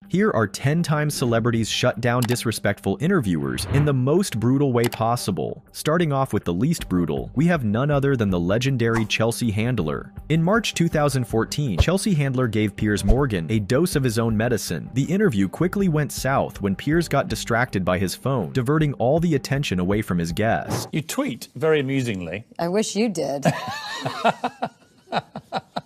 Here are 10 times celebrities shut down disrespectful interviewers in the most brutal way possible. Starting off with the least brutal, we have none other than the legendary Chelsea Handler. In March 2014, Chelsea Handler gave Piers Morgan a dose of his own medicine. The interview quickly went south when Piers got distracted by his phone, diverting all the attention away from his guest. You tweet very amusingly. I wish you did.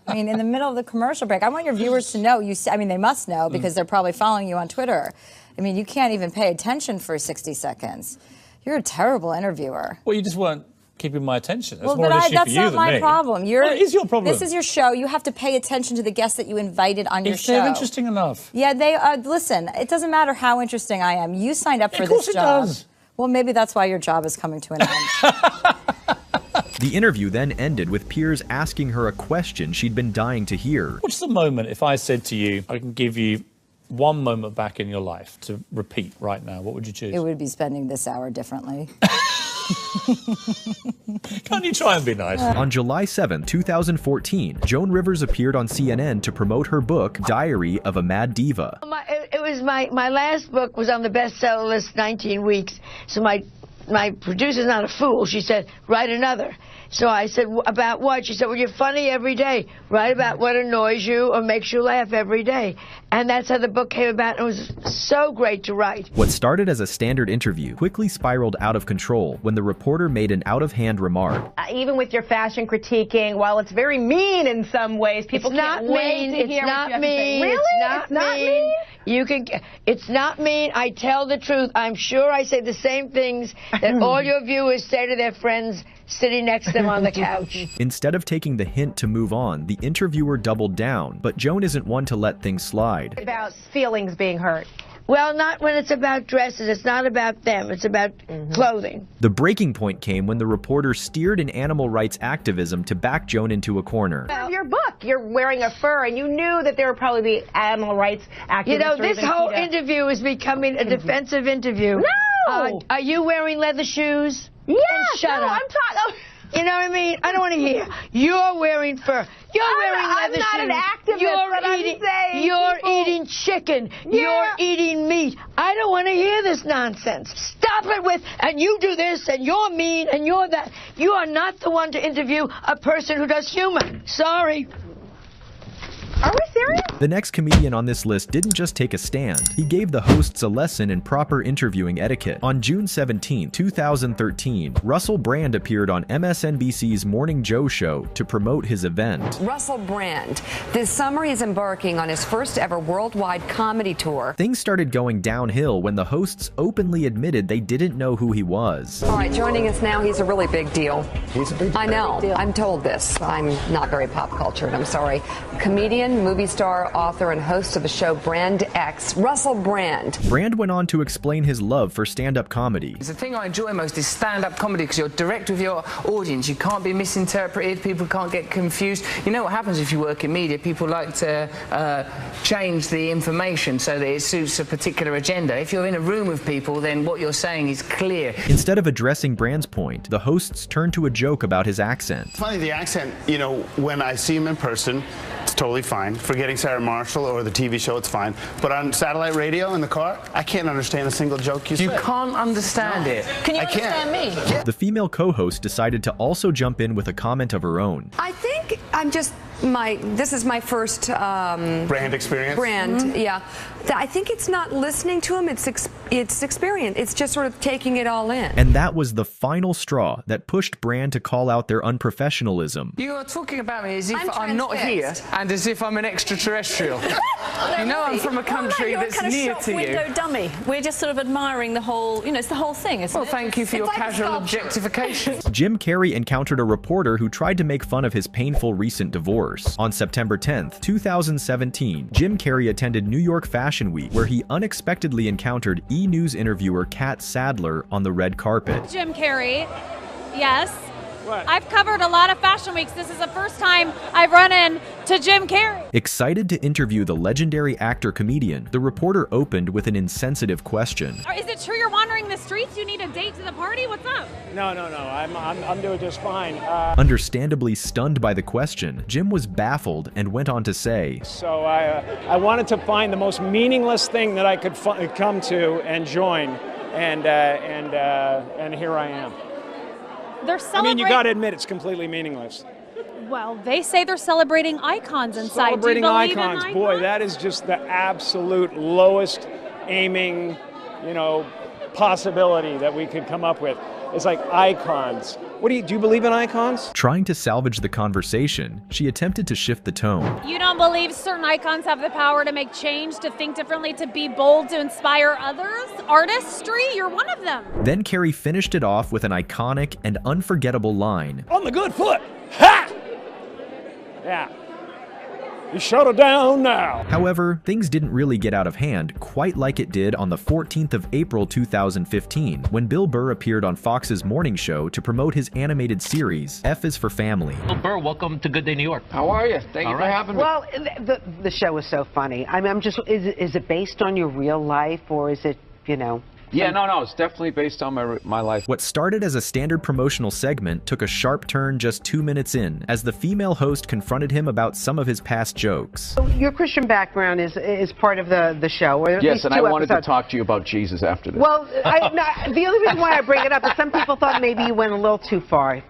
I mean, in the middle of the commercial break, I want your viewers to know, they must know because they're probably following you on Twitter. I mean, you can't even pay attention for 60 seconds. You're a terrible interviewer. Well, you just weren't keeping my attention. That's well, more but an issue that's for you not than my me. problem. Well, it is your problem. This is your show. You have to pay attention to the guests that you invited on your If show. they're interesting enough. Yeah, they are. Listen, it doesn't matter how interesting I am. You signed up for this job. Of course it does. Well, maybe that's why your job is coming to an end. The interview then ended with Piers asking her a question she'd been dying to hear. What's the moment if I said to you, I can give you one moment back in your life to repeat right now? What would you choose? It would be spending this hour differently. Can't you try and be nice? On July 7, 2014, Joan Rivers appeared on CNN to promote her book, Diary of a Mad Diva. My last book was on the bestseller list 19 weeks, so my producer's not a fool. She said, write another. So I said, about what? She said, well, you're funny every day. Write about what annoys you or makes you laugh every day. And that's how the book came about. It was so great to write. What started as a standard interview quickly spiraled out of control when the reporter made an out-of-hand remark. Even with your fashion critiquing, while it's very mean in some ways, people can't wait to hear what you have to say. Really? It's not mean. You can. It's not mean. I tell the truth. I'm sure I say the same things that all your viewers say to their friends sitting next to them on the couch. Instead of taking the hint to move on, the interviewer doubled down, but Joan isn't one to let things slide. About feelings being hurt. Well, not when it's about dresses. It's not about them. It's about clothing. The breaking point came when the reporter steered an animal rights activism to back Joan into a corner. Your book, you're wearing a fur, and you knew that there would probably be animal rights activists. You know, this whole interview is becoming a defensive interview. No! Are you wearing leather shoes? Yes! Shut up. I'm talking. You know what I mean? I don't want to hear. You're wearing fur. You're wearing leather shoes. I'm not an activist, You're eating chicken. Yeah. You're eating meat. I don't want to hear this nonsense. Stop it with, and you do this, and you're mean, and you're that. You are not the one to interview a person who does humor. Sorry. Are we serious? The next comedian on this list didn't just take a stand. He gave the hosts a lesson in proper interviewing etiquette. On June 17, 2013, Russell Brand appeared on MSNBC's Morning Joe show to promote his event. Russell Brand, this summer he's embarking on his first ever worldwide comedy tour. Things started going downhill when the hosts openly admitted they didn't know who he was. All right, joining us now, he's a really big deal. He's a big deal. I know. I'm told this. I'm not very pop cultured. I'm sorry. Comedian, movie star, author, and host of the show Brand X, Russell Brand. Brand went on to explain his love for stand-up comedy. The thing I enjoy most is stand-up comedy because you're direct with your audience. You can't be misinterpreted. People can't get confused. You know what happens if you work in media? People like to change the information so that it suits a particular agenda. If you're in a room with people, then what you're saying is clear. Instead of addressing Brand's point, the hosts turned to a joke about his accent. It's funny, the accent, you know, when I see him in person, it's totally fine. Forgetting Sarah Marshall or the TV show, it's fine. But on satellite radio in the car, I can't understand a single joke you say. You can't understand it. Can you understand me? Yeah. The female co-host decided to also jump in with a comment of her own. I think this is my first Brand experience? Brand, yeah. I think it's not listening to him, it's experience. It's just sort of taking it all in. And that was the final straw that pushed Brand to call out their unprofessionalism. You are talking about me as if I'm not here and as if I'm an extraterrestrial. You know I'm from a country that's near to you. Window dummy. We're just sort of admiring the whole, it's the whole thing, isn't it? Well, thank you for your casual objectification. Jim Carrey encountered a reporter who tried to make fun of his painful recent divorce. On September 10th, 2017, Jim Carrey attended New York Fashion Week, where he unexpectedly encountered E! News interviewer Kat Sadler on the red carpet. Jim Carrey, yes. What? I've covered a lot of fashion weeks. This is the first time I've run into Jim Carrey. Excited to interview the legendary actor-comedian, the reporter opened with an insensitive question. Is it true you're wandering the streets? You need a date to the party? What's up? No. I'm doing just fine. Understandably stunned by the question, Jim was baffled and went on to say, So I wanted to find the most meaningless thing that I could come to and join, and here I am. They're celebrating. You got to admit it's completely meaningless. Well, they say they're celebrating icons inside. Celebrating Do you believe icons. in icons? Boy, that is just the absolute lowest aiming, possibility that we could come up with. It's like icons. Do you believe in icons? Trying to salvage the conversation, she attempted to shift the tone. You don't believe certain icons have the power to make change, to think differently, to be bold, to inspire others? Artistry? You're one of them. Then Carrey finished it off with an iconic and unforgettable line. On the good foot. Ha! Yeah. You shut it down now. However, things didn't really get out of hand quite like it did on the 14th of April 2015, when Bill Burr appeared on Fox's morning show to promote his animated series, F is for Family. Bill Burr, welcome to Good Day New York. How are you? Thank you for having me. Well, the show is so funny. I'm just, is it based on your real life, or is it, Yeah, no, it's definitely based on my life. What started as a standard promotional segment took a sharp turn just 2 minutes in, as the female host confronted him about some of his past jokes. Your Christian background is part of the show. Or at Yes, least and 2 I wanted episodes. to talk to you about Jesus after this. Well, the only reason why I bring it up is some people thought maybe you went a little too far.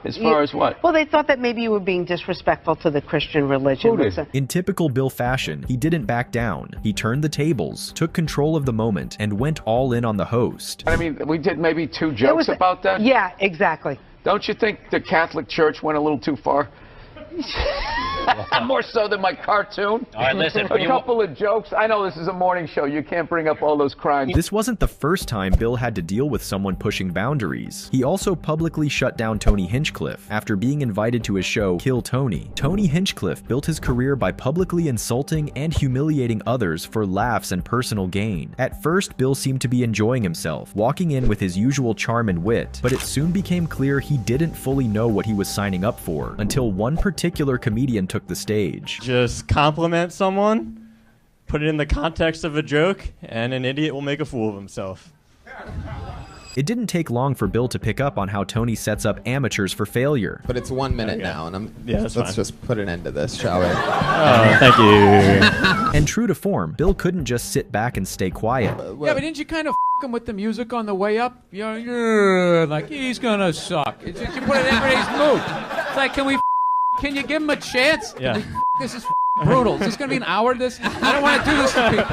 As far as what? Well, they thought that maybe you were being disrespectful to the Christian religion. Who did? In typical Bill fashion, he didn't back down. He turned the tables, took control of the moment, and went all in on the host. I mean, we did maybe 2 jokes about that? Yeah, exactly. Don't you think the Catholic Church went a little too far? More so than my cartoon. All right, listen. A couple of jokes. I know this is a morning show. You can't bring up all those crimes. This wasn't the first time Bill had to deal with someone pushing boundaries. He also publicly shut down Tony Hinchcliffe after being invited to his show Kill Tony. Tony Hinchcliffe built his career by publicly insulting and humiliating others for laughs and personal gain. At first, Bill seemed to be enjoying himself, walking in with his usual charm and wit, but it soon became clear he didn't fully know what he was signing up for, until one particular comedian took the stage. Just compliment someone, put it in the context of a joke, and an idiot will make a fool of himself. It didn't take long for Bill to pick up on how Tony sets up amateurs for failure. But it's 1 minute now, and let's fine. just put an end to this, shall we? Oh, thank you. And true to form, Bill couldn't just sit back and stay quiet. Yeah, but didn't you kind of him with the music on the way up? You're like, he's gonna suck. It's just, you put it in everybody's mood. It's like, can you give him a chance? Yeah. This is brutal. Is this gonna be an hour of this? I don't want to do this to people.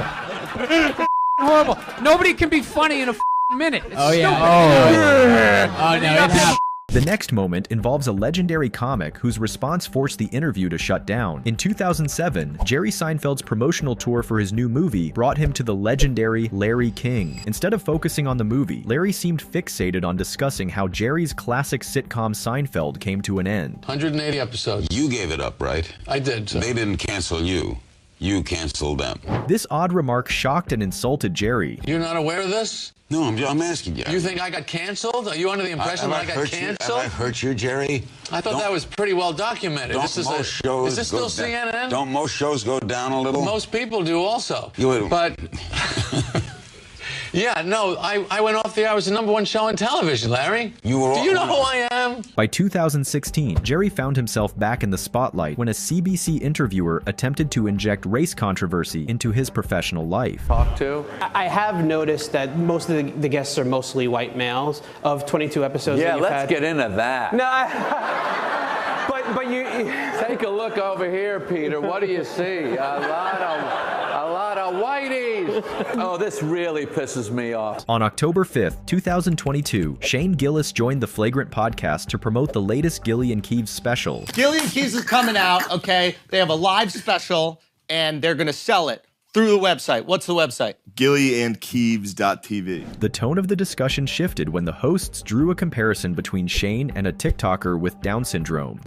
Horrible. Nobody can be funny in a minute. It's stupid. Oh, no, it happened. The next moment involves a legendary comic whose response forced the interview to shut down. In 2007, Jerry Seinfeld's promotional tour for his new movie brought him to the legendary Larry King. Instead of focusing on the movie, Larry seemed fixated on discussing how Jerry's classic sitcom Seinfeld came to an end. 180 episodes. You gave it up, right? I did. They didn't cancel you. You canceled them. This odd remark shocked and insulted Jerry. You're not aware of this? No, I'm asking you. You think I got canceled? Are you under the impression that I got canceled? Have I hurt you, Jerry? I thought that was pretty well documented. Is this still CNN? Don't most shows go down a little? Most people do also. You but yeah, no, I went off the air. I was the #1 show on television, Larry. Do you know who I am? By 2016, Jerry found himself back in the spotlight when a CBC interviewer attempted to inject race controversy into his professional life. I have noticed that most of the guests are mostly white males of 22 episodes that you've had. Yeah, let's get into that. No, but you... Take a look over here, Peter. What do you see? A lot of whiteys. Oh, this really pisses me off. On October 5th, 2022, Shane Gillis joined the Flagrant podcast to promote the latest Gilly and Keeves special. Gilly and Keeves is coming out, okay? They have a live special, and they're going to sell it through the website. What's the website? GillyandKeeves.tv. The tone of the discussion shifted when the hosts drew a comparison between Shane and a TikToker with Down syndrome.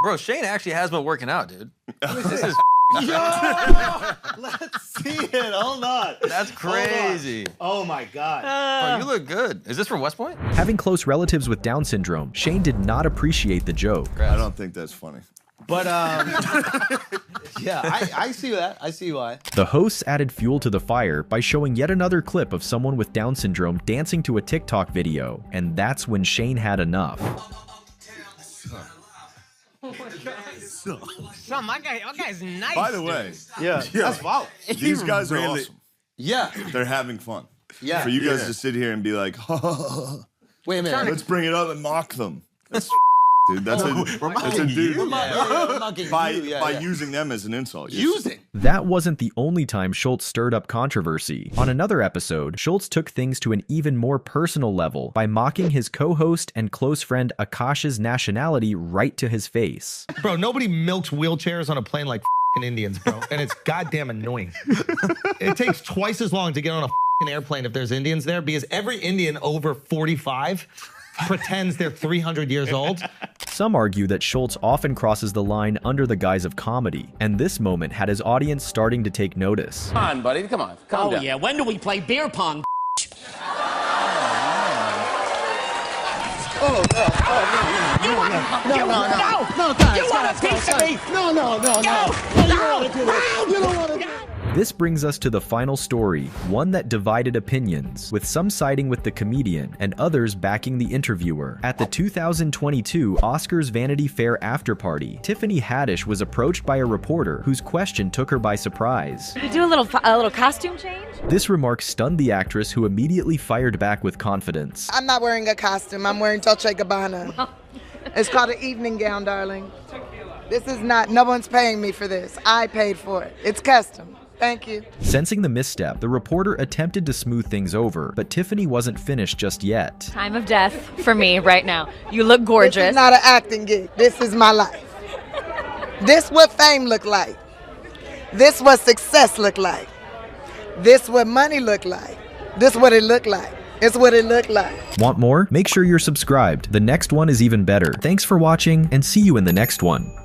Bro, Shane actually has been working out, dude. This is Let's see it. Hold on. That's crazy. Oh my God. Bro, you look good. Is this from West Point? Having close relatives with Down syndrome, Shane did not appreciate the joke. I don't think that's funny. But yeah, I see that. I see why. The hosts added fuel to the fire by showing yet another clip of someone with Down syndrome dancing to a TikTok video, and that's when Shane had enough. Son, my guy's nice. By the way, yeah, that's wow. These guys are Really? awesome. Yeah, they're having fun. Yeah. For you guys to sit here and be like, wait a minute, let's bring it up and mock them. That's dude. That's a dude. We're mocking by you. by using them as an insult. Using. That wasn't the only time Schultz stirred up controversy. On another episode, Schultz took things to an even more personal level by mocking his co-host and close friend Akash's nationality right to his face. Bro, nobody milks wheelchairs on a plane like Indians, bro, and it's goddamn annoying. It takes twice as long to get on a airplane if there's Indians there, because every Indian over 45 pretends they're 300 years old. Some argue that Schultz often crosses the line under the guise of comedy, and this moment had his audience starting to take notice. Come on, buddy. Come on. Calm down. Yeah, when do we play beer pong? Oh, no. You want a piece of me? No. You don't want to. This brings us to the final story, one that divided opinions, with some siding with the comedian and others backing the interviewer. At the 2022 Oscars Vanity Fair afterparty, Tiffany Haddish was approached by a reporter whose question took her by surprise. Did you do a little costume change? This remark stunned the actress, who immediately fired back with confidence. I'm not wearing a costume. I'm wearing Dolce & Gabbana. It's called an evening gown, darling. This is not, no one's paying me for this. I paid for it. It's custom. Thank you. Sensing the misstep, the reporter attempted to smooth things over, but Tiffany wasn't finished just yet. Time of death for me right now. You look gorgeous. This is not an acting gig. This is my life. This what fame look like. This what success look like. This what money look like. This what it look like. It's what it look like. Want more? Make sure you're subscribed. The next one is even better. Thanks for watching, and see you in the next one.